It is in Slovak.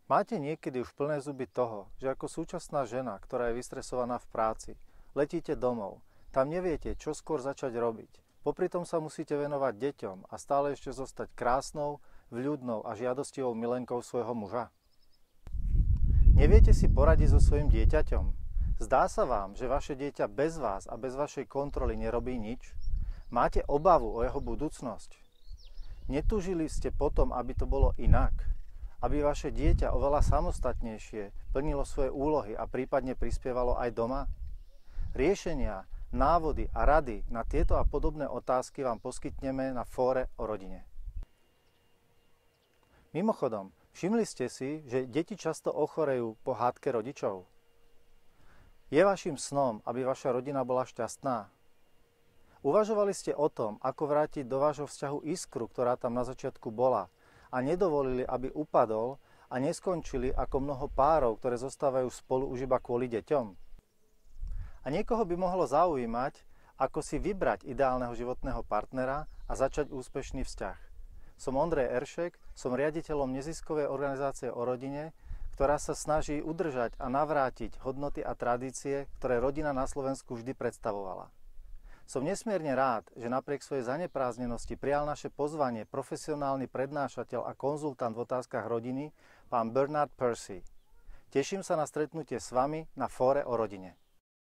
Máte niekedy už plné zuby toho, že ako súčasná žena, ktorá je vystresovaná v práci, letíte domov, tam neviete, čo skôr začať robiť. Popri tom sa musíte venovať deťom a stále ešte zostať krásnou, vľúdnou a žiadostivou milenkou svojho muža? Neviete si poradiť so svojím dieťaťom? Zdá sa vám, že vaše dieťa bez vás a bez vašej kontroly nerobí nič? Máte obavu o jeho budúcnosť? Netúžili ste potom, aby to bolo inak? Aby vaše dieťa oveľa samostatnejšie plnilo svoje úlohy a prípadne prispievalo aj doma? Riešenia, návody a rady na tieto a podobné otázky vám poskytneme na fóre o rodine. Mimochodom, všimli ste si, že deti často ochorejú po hádke rodičov? Je vašim snom, aby vaša rodina bola šťastná? Uvažovali ste o tom, ako vrátiť do vášho vzťahu iskru, ktorá tam na začiatku bola, a nedovolili, aby upadol a neskončili ako mnoho párov, ktoré zostávajú spolu už iba kvôli deťom? A niekoho by mohlo zaujímať, ako si vybrať ideálneho životného partnera a začať úspešný vzťah. Som Ondrej Eršek, som riaditeľom neziskovej organizácie o rodine, ktorá sa snaží udržať a navrátiť hodnoty a tradície, ktoré rodina na Slovensku vždy predstavovala. Som nesmierne rád, že napriek svojej zanepráznenosti prijal naše pozvanie profesionálny prednášateľ a konzultant v otázkach rodiny, pán Bernard Percy. Teším sa na stretnutie s vami na fóre o rodine.